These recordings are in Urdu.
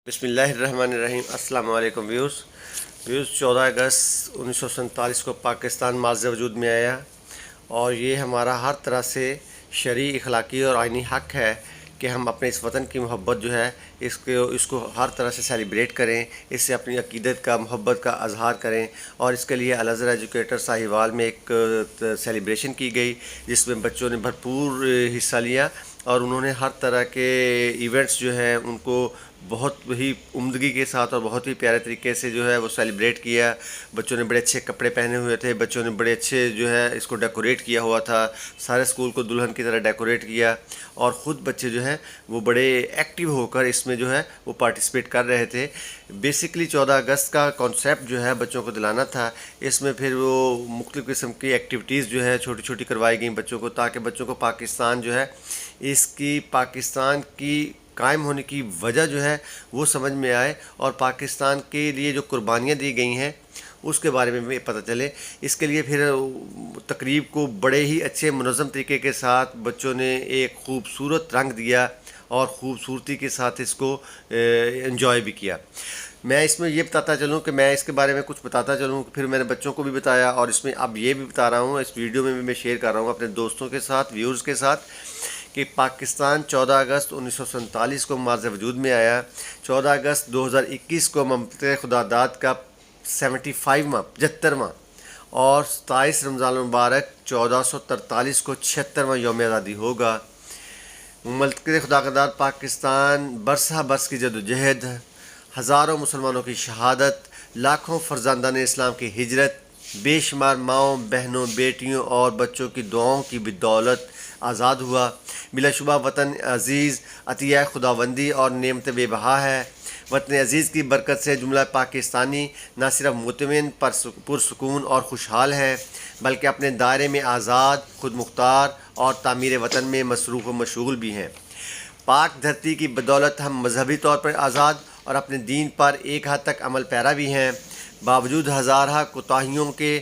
بسم اللہ الرحمن الرحیم۔ السلام علیکم ویوز 14 اگست 1947 کو پاکستان ماض وجود میں آیا اور یہ ہمارا ہر طرح سے شرعی، اخلاقی اور آئینی حق ہے کہ ہم اپنے اس وطن کی محبت جو ہے اس کو ہر طرح سے سیلیبریٹ کریں، اس سے اپنی عقیدت کا، محبت کا اظہار کریں۔ اور اس کے لیے الازہر ایجوکیٹر ساہیوال میں ایک سیلیبریشن کی گئی جس میں بچوں نے بھرپور حصہ لیا اور انہوں نے ہر طرح کے ایونٹس جو ہیں ان کو بہت ہی عمدگی کے ساتھ اور بہت ہی پیارے طریقے سے جو ہے وہ سیلیبریٹ کیا۔ بچوں نے بڑے اچھے کپڑے پہنے ہوئے تھے، بچوں نے بڑے اچھے جو ہے اس کو ڈیکوریٹ کیا ہوا تھا، سارے اسکول کو دلہن کی طرح ڈیکوریٹ کیا اور خود بچے جو ہیں وہ بڑے ایکٹیو ہو کر اس میں جو ہے وہ پارٹیسپیٹ کر رہے تھے۔ بیسکلی 14 اگست کا کانسیپٹ جو ہے بچوں کو دلانا تھا۔ اس میں پھر وہ مختلف قسم کی ایکٹیویٹیز جو ہے چھوٹی چھوٹی کروائی گئیں بچوں کو، تاکہ بچوں کو پاکستان جو ہے پاکستان کی قائم ہونے کی وجہ جو ہے وہ سمجھ میں آئے اور پاکستان کے لیے جو قربانیاں دی گئی ہیں اس کے بارے میں بھی پتہ چلے۔ اس کے لیے پھر تقریب کو بڑے ہی اچھے منظم طریقے کے ساتھ بچوں نے ایک خوبصورت رنگ دیا اور خوبصورتی کے ساتھ اس کو انجوائے بھی کیا۔ میں اس میں یہ بتاتا چلوں کہ میں اس کے بارے میں کچھ بتاتا چلوں، پھر میں نے بچوں کو بھی بتایا اور اس میں اب یہ بھی بتا رہا ہوں، اس ویڈیو میں بھی میں شیئر کر رہا ہوں اپنے دوستوں کے ساتھ، ویورز کے ساتھ، کہ پاکستان 14 اگست 1947 کو ماض وجود میں آیا۔ 14 اگست 2021 کو مملکت خداداد کا 75واں اور 27 رمضان المبارک 1443 کو 76واں یوم آزادی ہوگا۔ مملکت خداداد پاکستان برسہ برس کی جدوجہد، ہزاروں مسلمانوں کی شہادت، لاکھوں فرزندان اسلام کی ہجرت، بے شمار ماؤں، بہنوں، بیٹیوں اور بچوں کی دعاؤں کی بدولت آزاد ہوا۔ بلا شبہ وطن عزیز عطیہ خداوندی اور نعمت بے بہا ہے۔ وطن عزیز کی برکت سے جملہ پاکستانی نہ صرف مطمئن، پرسکون اور خوشحال ہے، بلکہ اپنے دائرے میں آزاد، خود مختار اور تعمیر وطن میں مصروف و مشغول بھی ہیں۔ پاک دھرتی کی بدولت ہم مذہبی طور پر آزاد اور اپنے دین پر ایک حد تک عمل پیرا بھی ہیں۔ باوجود ہزارہ کوتاہیوں کے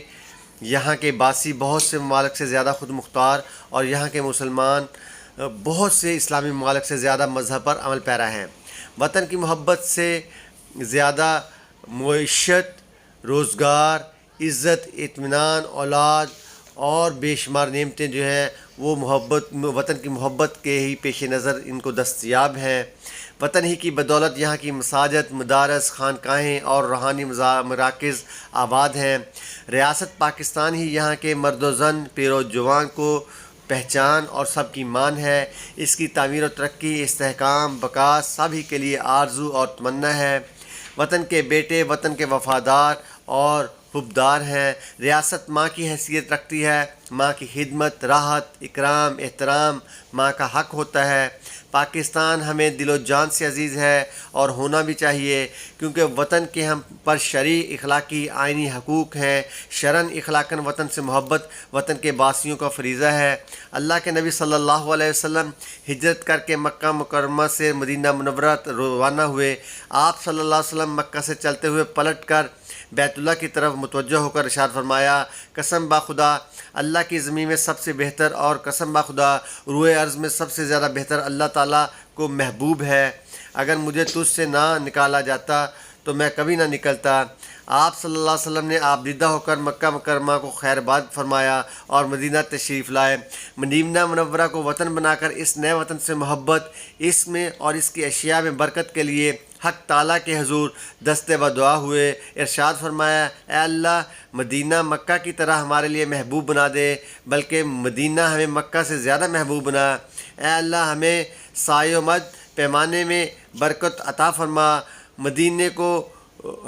یہاں کے باسی بہت سے ممالک سے زیادہ خود مختار اور یہاں کے مسلمان بہت سے اسلامی ممالک سے زیادہ مذہب پر عمل پیرا ہیں۔ وطن کی محبت سے زیادہ معیشت، روزگار، عزت، اطمینان، اولاد اور بے شمار نعمتیں جو ہیں وہ وطن کی محبت کے ہی پیش نظر ان کو دستیاب ہیں۔ وطن ہی کی بدولت یہاں کی مساجد، مدارس، خانقاہیں اور روحانی مراکز آباد ہیں۔ ریاست پاکستان ہی یہاں کے مرد و زن، پیر و جوان کو پہچان اور سب کی مان ہے۔ اس کی تعمیر و ترقی، استحکام، بقا سب ہی کے لیے آرزو اور تمنا ہے۔ وطن کے بیٹے وطن کے وفادار اور حبدار ہیں۔ ریاست ماں کی حیثیت رکھتی ہے۔ ماں کی خدمت، راحت، اکرام، احترام ماں کا حق ہوتا ہے۔ پاکستان ہمیں دل و جان سے عزیز ہے اور ہونا بھی چاہیے، کیونکہ وطن کے ہم پر شرعی، اخلاقی، آئینی حقوق ہیں۔ شرعاً اخلاقاً وطن سے محبت وطن کے باسیوں کا فریضہ ہے۔ اللہ کے نبی صلی اللہ علیہ وسلم ہجرت کر کے مکہ مکرمہ سے مدینہ منورہ روانہ ہوئے۔ آپ صلی اللہ علیہ وسلم مکہ سے چلتے ہوئے پلٹ کر بیت اللہ کی طرف متوجہ ہو کر ارشاد فرمایا، قسم بخدا اللہ کی زمین میں سب سے بہتر اور قسم بخدا روئے ارض میں سب سے زیادہ بہتر اللہ تعالیٰ کو محبوب ہے۔ اگر مجھے تجھ سے نہ نکالا جاتا تو میں کبھی نہ نکلتا۔ آپ صلی اللہ علیہ وسلم نے آبدیدہ ہو کر مکہ مکرمہ کو خیر آباد فرمایا اور مدینہ تشریف لائے۔ مدینہ منورہ کو وطن بنا کر اس نئے وطن سے محبت، اس میں اور اس کی اشیاء میں برکت کے لیے حق تعالیٰ کے حضور دست بدعا ہوئے۔ ارشاد فرمایا، اے اللہ مدینہ مکہ کی طرح ہمارے لیے محبوب بنا دے، بلکہ مدینہ ہمیں مکہ سے زیادہ محبوب بنا۔ اے اللہ ہمیں سائے و مد پیمانے میں برکت عطا فرما، مدینے کو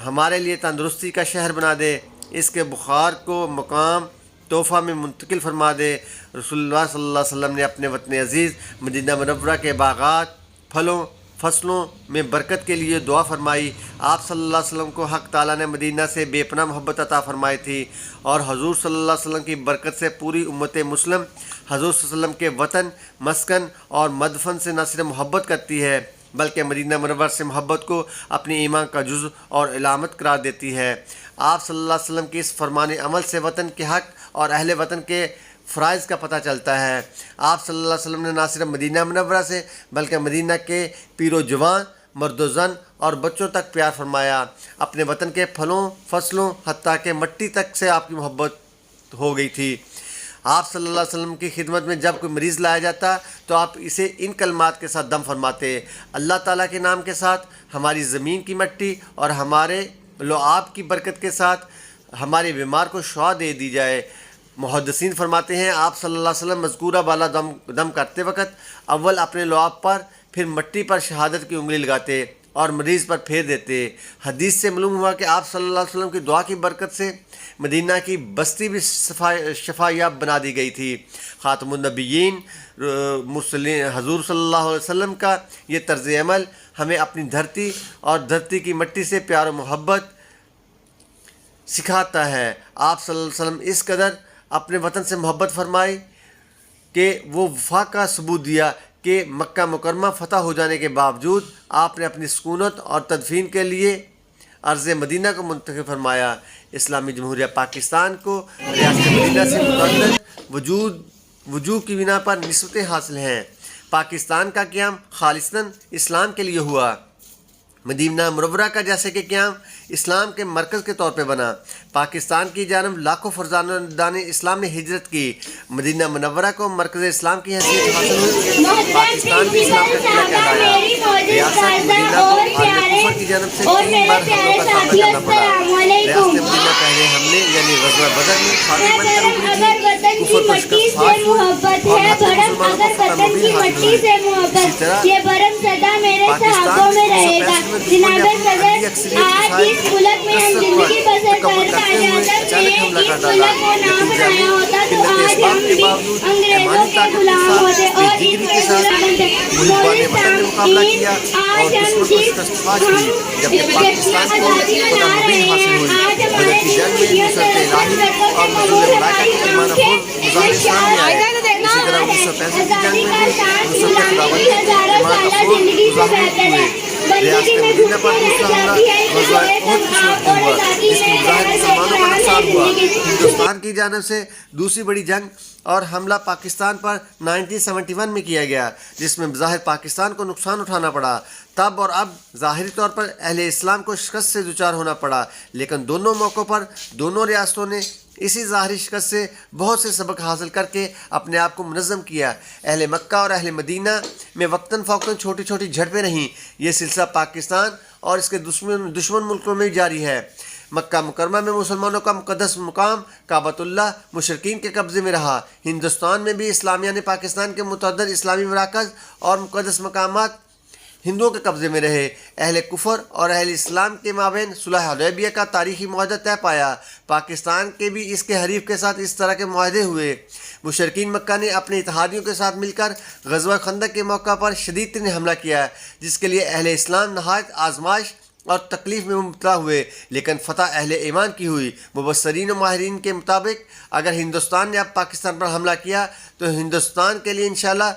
ہمارے لیے تندرستی کا شہر بنا دے، اس کے بخار کو مقام تحفہ میں منتقل فرما دے۔ رسول اللہ صلی اللہ علیہ وسلم نے اپنے وطن عزیز مدینہ منورہ کے باغات، پھلوں، فصلوں میں برکت کے لیے دعا فرمائی۔ آپ صلی اللہ علیہ وسلم کو حق تعالیٰ نے مدینہ سے بے پناہ محبت عطا فرمائی تھی اور حضور صلی اللہ علیہ وسلم کی برکت سے پوری امت مسلم حضور صلی اللہ علیہ وسلم کے وطن، مسکن اور مدفن سے نہ صرف محبت کرتی ہے بلکہ مدینہ منورہ سے محبت کو اپنی ایمان کا جزء اور علامت قرار دیتی ہے۔ آپ صلی اللہ علیہ وسلم کی اس فرمان عمل سے وطن کے حق اور اہل وطن کے فرائض کا پتہ چلتا ہے۔ آپ صلی اللہ علیہ وسلم نے نہ صرف مدینہ منورہ سے بلکہ مدینہ کے پیر و جوان مرد و زن اور بچوں تک پیار فرمایا. اپنے وطن کے پھلوں فصلوں حتیٰ کہ مٹی تک سے آپ کی محبت ہو گئی تھی. آپ صلی اللہ علیہ وسلم کی خدمت میں جب کوئی مریض لایا جاتا تو آپ اسے ان کلمات کے ساتھ دم فرماتے: اللہ تعالیٰ کے نام کے ساتھ، ہماری زمین کی مٹی اور ہمارے لعاب کی برکت کے ساتھ ہمارے بیمار کو شفا دے دی جائے. محدثین فرماتے ہیں آپ صلی اللہ علیہ وسلم مذکورہ بالا دم کرتے وقت اول اپنے لعاب پر پھر مٹی پر شہادت کی انگلی لگاتے اور مریض پر پھیر دیتے. حدیث سے معلوم ہوا کہ آپ صلی اللہ علیہ وسلم کی دعا کی برکت سے مدینہ کی بستی بھی شفا یاب بنا دی گئی تھی. خاتم النبیین مرسلین حضور صلی اللہ علیہ وسلم کا یہ طرز عمل ہمیں اپنی دھرتی اور دھرتی کی مٹی سے پیار و محبت سکھاتا ہے. آپ صلی اللہ علیہ وسلم اس قدر اپنے وطن سے محبت فرمائی کہ وہ وفا کا ثبوت دیا کہ مکہ مکرمہ فتح ہو جانے کے باوجود آپ نے اپنی سکونت اور تدفین کے لیے ارض مدینہ کو منتخب فرمایا. اسلامی جمہوریہ پاکستان کو ریاست مدینہ سے متعدد وجوہ کی بنا پر نسبتیں حاصل ہیں. پاکستان کا قیام خالصتاً اسلام کے لیے ہوا. مدینہ منورہ کا جیسے کہ قیام اسلام کے مرکز کے طور پہ بنا. پاکستان کی جانب لاکھوں فرزندان اسلام نے ہجرت کی. مدینہ منورہ کو مرکز اسلام کی حیثیت حاصل ہوئی. پاکستان بھی اسلام کا قلعہ کہلایا. ریاست مدینہ کو عالم کفر کی جانب سے 3 بار حملوں کا سامنا کرنا پڑا. ریاست مدینہ پہلے حملے یعنی غزوہ بدر میں فاتح بن کر ابھری تھی. کفر کو شکست فاش ہوئی اور مسلمانوں کو فتح مبین حاصل ہوئی. اسی طرح پاکستان میں 1965 جناب صدر آج اس ملک میں ہم زندگی بسر کرنا چاہتے ہیں. اس ملک کو نہ بنایا ہوتا تو آج ہم بھی انگریزوں کے غلام ہوتے اور اس ملک آج ہم صرف آزادی منا رہے ہیں. آج ہمارے جمہوریت آزادی کا شان غلامی ہزاروں سالہ زندگی سے بہتر ہے. بندگی میں گھٹنے رہ جاتی ہے اس بڑے تنہا اور آزادی میں رہنے سے قرآن ہے زندگی. ہندوستان کی جانب سے دوسری بڑی جنگ اور حملہ پاکستان پر 1971 میں کیا گیا جس میں بظاہر پاکستان کو نقصان اٹھانا پڑا. تب اور اب ظاہری طور پر اہل اسلام کو شکست سے دوچار ہونا پڑا، لیکن دونوں موقعوں پر دونوں ریاستوں نے اسی ظاہری شکست سے بہت سے سبق حاصل کر کے اپنے آپ کو منظم کیا. اہل مکہ اور اہل مدینہ میں وقتاً فوقتاً چھوٹی چھوٹی جھڑپیں رہیں. یہ سلسلہ پاکستان اور اس کے دشمن ملکوں میں جاری ہے. مکہ مکرمہ میں مسلمانوں کا مقدس مقام کعبۃ اللہ مشرکین کے قبضے میں رہا. ہندوستان میں بھی اسلامیہ نے پاکستان کے متعدد اسلامی مراکز اور مقدس مقامات ہندوؤں کے قبضے میں رہے. اہل کفر اور اہل اسلام کے مابین صلح حدیبیہ کا تاریخی معاہدہ طے پایا. پاکستان کے بھی اس کے حریف کے ساتھ اس طرح کے معاہدے ہوئے. مشرکین مکہ نے اپنے اتحادیوں کے ساتھ مل کر غزوہ خندق کے موقع پر شدید ترین حملہ کیا جس کے لیے اہل اسلام نہایت آزمائش اور تکلیف میں مبتلا ہوئے، لیکن فتح اہل ایمان کی ہوئی. مبصرین و ماہرین کے مطابق اگر ہندوستان نے اب پاکستان پر حملہ کیا تو ہندوستان کے لیے انشاءاللہ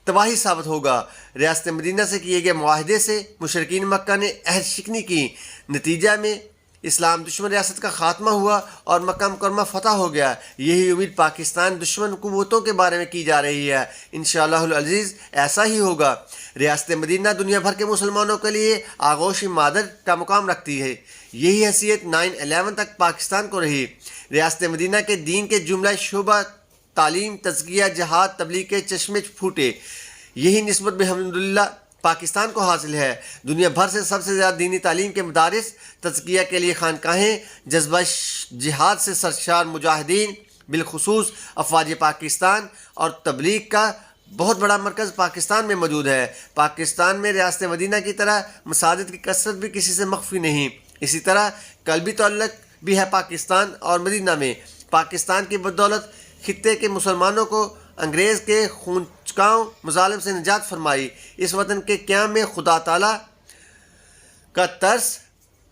تباہی ثابت ہوگا. ریاست مدینہ سے کیے گئے معاہدے سے مشرکین مکہ نے عہد شکنی کی. نتیجہ میں اسلام دشمن ریاست کا خاتمہ ہوا اور مکہ مکرمہ فتح ہو گیا. یہی امید پاکستان دشمن قوتوں کے بارے میں کی جا رہی ہے. انشاءاللہ العزیز ایسا ہی ہوگا. ریاست مدینہ دنیا بھر کے مسلمانوں کے لیے آغوش مادر کا مقام رکھتی ہے. یہی حیثیت 9/11 تک پاکستان کو رہی. ریاست مدینہ کے دین کے جملہ شعبہ تعلیم، تزکیہ، جہاد، تبلیغ کے چشمے پھوٹے. یہی نسبت بھی الحمدللہ پاکستان کو حاصل ہے. دنیا بھر سے سب سے زیادہ دینی تعلیم کے مدارس، تزکیہ کے لیے خانقاہیں، جذبہ جہاد سے سرشار مجاہدین، بالخصوص افواج پاکستان اور تبلیغ کا بہت بڑا مرکز پاکستان میں موجود ہے. پاکستان میں ریاست مدینہ کی طرح مساجد کی کثرت بھی کسی سے مخفی نہیں. اسی طرح قلبی تعلق بھی ہے پاکستان اور مدینہ میں. پاکستان کی بدولت خطے کے مسلمانوں کو انگریز کے خونچکاؤ مظالم سے نجات فرمائی. اس وطن کے قیام میں خدا تعالیٰ کا ترس،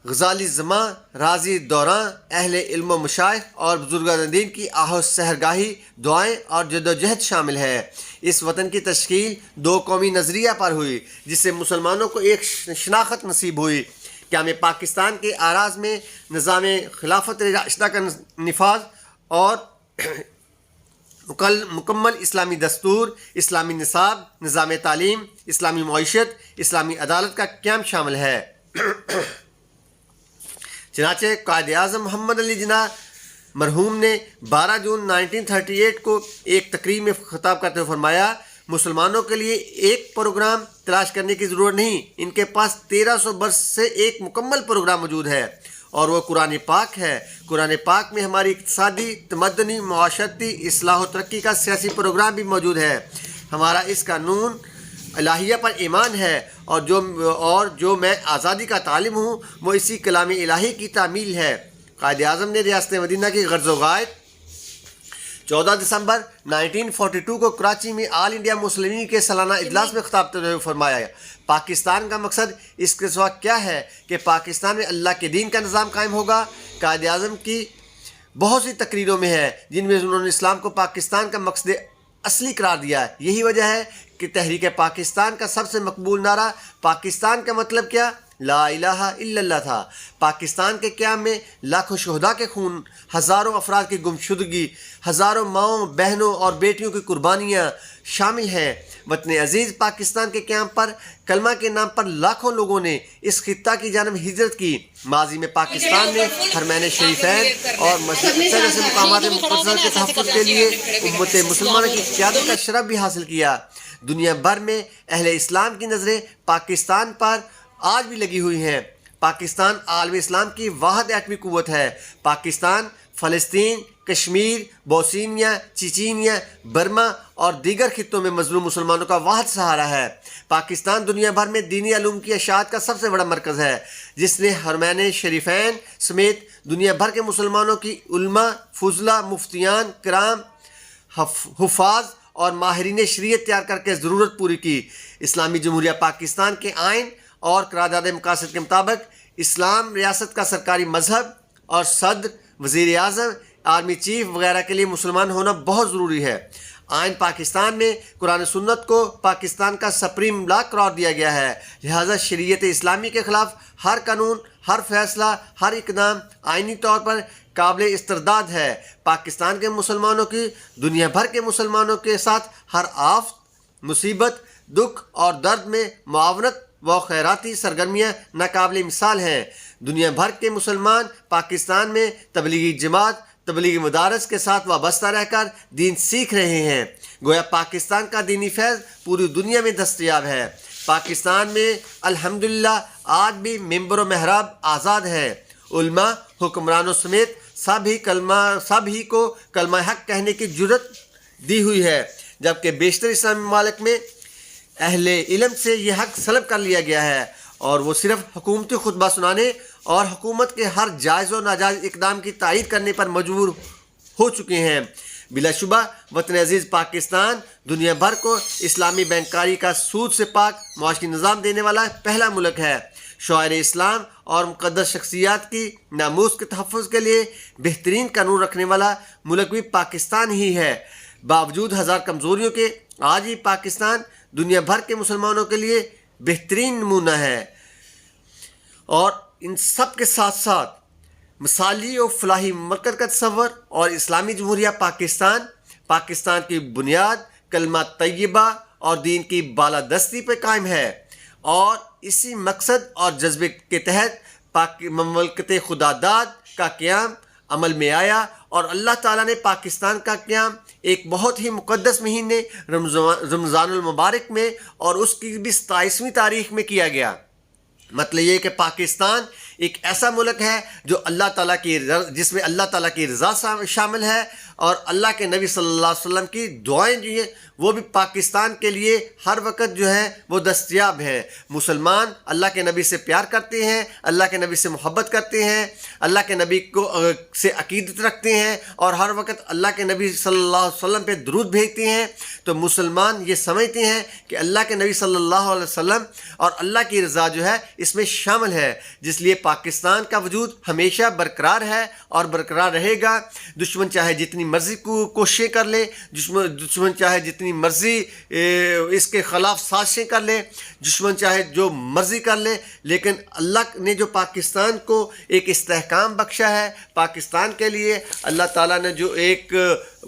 غزالی زماں، راضی دوراں، اہل علم و مشائخ اور بزرگان دین کی آہ سحرگاہی، دعائیں اور جدوجہد شامل ہے. اس وطن کی تشکیل 2 قومی نظریہ پر ہوئی جس سے مسلمانوں کو ایک شناخت نصیب ہوئی. قیام پاکستان کے آراز میں نظام خلافت راشدہ کا نفاذ اور مکمل اسلامی دستور، اسلامی نصاب، نظام تعلیم، اسلامی معیشت، اسلامی عدالت کا قیام شامل ہے۔ چنانچہ قائد اعظم محمد علی جناح مرحوم نے 12 جون 1938 کو ایک تقریب میں خطاب کرتے ہوئے فرمایا، مسلمانوں کے لیے ایک پروگرام تلاش کرنے کی ضرورت نہیں، ان کے پاس 1300 برس سے ایک مکمل پروگرام موجود ہے، اور وہ قرآن پاک ہے۔ قرآن پاک میں ہماری اقتصادی، تمدنی، معاشرتی اصلاح و ترقی کا سیاسی پروگرام بھی موجود ہے۔ ہمارا اس قانون الہیہ پر ایمان ہے، اور جو میں آزادی کا طالب ہوں وہ اسی کلام الہی کی تعمیل ہے۔ قائد اعظم نے ریاست مدینہ کی غرض و غائب 14 دسمبر 1942 کو کراچی میں آل انڈیا مسلمین کے سالانہ اجلاس میں خطاب کرتے ہوئے فرمایا، پاکستان کا مقصد اس کے سوا کیا ہے کہ پاکستان میں اللہ کے دین کا نظام قائم ہوگا۔ قائد اعظم کی بہت سی تقریروں میں ہے جن میں انہوں نے اسلام کو پاکستان کا مقصد اصلی قرار دیا ہے۔ یہی وجہ ہے کہ تحریک پاکستان کا سب سے مقبول نعرہ پاکستان کا مطلب کیا؟ لا الہ الا اللہ تھا۔ پاکستان کے قیام میں لاکھوں شہداء کے خون، ہزاروں افراد کی گمشدگی، ہزاروں ماؤں، بہنوں اور بیٹیوں کی قربانیاں شامل ہیں۔ وطن عزیز پاکستان کے قیام پر کلمہ کے نام پر لاکھوں لوگوں نے اس خطہ کی جانب ہجرت کی۔ ماضی میں پاکستان نے حرمین شریفین اور مسجد اقصی جیسے مقامات مقدسہ کے تحفظ کے لیے امت مسلمانوں کی قیادت کا شرف بھی حاصل کیا۔ دنیا بھر میں اہل اسلام کی نظریں پاکستان پر آج بھی لگی ہوئی ہیں۔ پاکستان عالم اسلام کی واحد ایٹمی قوت ہے۔ پاکستان فلسطین، کشمیر، بوسنیا، چیچینیا، برما اور دیگر خطوں میں مظلوم مسلمانوں کا واحد سہارا ہے۔ پاکستان دنیا بھر میں دینی علوم کی اشاعت کا سب سے بڑا مرکز ہے، جس نے حرمین شریفین سمیت دنیا بھر کے مسلمانوں کی علماء، فضلاء، مفتیان کرام، حفاظ اور ماہرین شریعت تیار کر کے ضرورت پوری کی۔ اسلامی جمہوریہ پاکستان کے آئین اور قرارداد مقاصد کے مطابق اسلام ریاست کا سرکاری مذہب، اور صدر، وزیر اعظم، آرمی چیف وغیرہ کے لیے مسلمان ہونا بہت ضروری ہے۔ آئین پاکستان میں قرآن سنت کو پاکستان کا سپریم لا قرار دیا گیا ہے، لہذا شریعت اسلامی کے خلاف ہر قانون، ہر فیصلہ، ہر اقدام آئینی طور پر قابل استرداد ہے۔ پاکستان کے مسلمانوں کی دنیا بھر کے مسلمانوں کے ساتھ ہر آفت، مصیبت، دکھ اور درد میں معاونت و خیراتی سرگرمیاں ناقابل مثال ہیں۔ دنیا بھر کے مسلمان پاکستان میں تبلیغی جماعت، تبلیغی مدارس کے ساتھ وابستہ رہ کر دین سیکھ رہے ہیں۔ گویا پاکستان کا دینی فیض پوری دنیا میں دستیاب ہے۔ پاکستان میں الحمدللہ آج بھی ممبر و محراب آزاد ہے۔ علماء، حکمرانوں سمیت سب ہی کو کلمہ حق کہنے کی جرت دی ہوئی ہے، جبکہ بیشتر اسلامی ممالک میں اہل علم سے یہ حق سلب کر لیا گیا ہے، اور وہ صرف حکومتی خطبہ سنانے اور حکومت کے ہر جائز و ناجائز اقدام کی تائید کرنے پر مجبور ہو چکے ہیں۔ بلا شبہ وطن عزیز پاکستان دنیا بھر کو اسلامی بینکاری کا سود سے پاک معاشی نظام دینے والا پہلا ملک ہے۔ شعائر اسلام اور مقدس شخصیات کی ناموس کے تحفظ کے لیے بہترین قانون رکھنے والا ملک بھی پاکستان ہی ہے۔ باوجود ہزار کمزوریوں کے آج بھی پاکستان دنیا بھر کے مسلمانوں کے لیے بہترین نمونہ ہے، اور ان سب کے ساتھ ساتھ مثالی و فلاحی مرکز کا تصور اور اسلامی جمہوریہ پاکستان کی بنیاد کلمہ طیبہ اور دین کی بالادستی پہ قائم ہے، اور اسی مقصد اور جذبے کے تحت مملکت خدا داد کا قیام عمل میں آیا، اور اللہ تعالیٰ نے پاکستان کا قیام ایک بہت ہی مقدس مہینے رمضان المبارک میں اور اس کی بھی 27ویں تاریخ میں کیا گیا۔ مطلب یہ کہ پاکستان ایک ایسا ملک ہے جس میں اللہ تعالیٰ کی رضا شامل ہے، اور اللہ کے نبی صلی اللہ علیہ وسلم کی دعائیں جو ہیں وہ بھی پاکستان کے لیے ہر وقت جو ہے وہ دستیاب ہے۔ مسلمان اللہ کے نبی سے پیار کرتے ہیں، اللہ کے نبی سے محبت کرتے ہیں، اللہ کے نبی سے عقیدت رکھتے ہیں، اور ہر وقت اللہ کے نبی صلی اللہ علیہ وسلم پہ درود بھیجتے ہیں۔ تو مسلمان یہ سمجھتے ہیں کہ اللہ کے نبی صلی اللہ علیہ وسلم اور اللہ کی رضا جو ہے اس میں شامل ہے، جس لیے پاکستان کا وجود ہمیشہ برقرار ہے اور برقرار رہے گا۔ دشمن چاہے جتنی مرضی کو کوششیں کر لے، دشمن چاہے جتنی مرضی اس کے خلاف سازشیں کر لے، دشمن چاہے جو مرضی کر لے، لیکن اللہ نے جو پاکستان کو ایک استحکام بخشا ہے، پاکستان کے لیے اللہ تعالیٰ نے جو ایک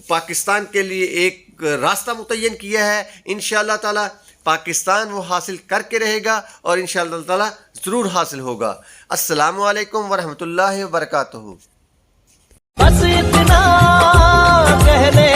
پاکستان کے لیے ایک راستہ متعین کیا ہے، انشاءاللہ تعالیٰ پاکستان وہ حاصل کر کے رہے گا اور انشاءاللہ تعالیٰ ضرور حاصل ہوگا۔ السلام علیکم ورحمۃ اللہ وبرکاتہ۔ بس اتنا کہہ دے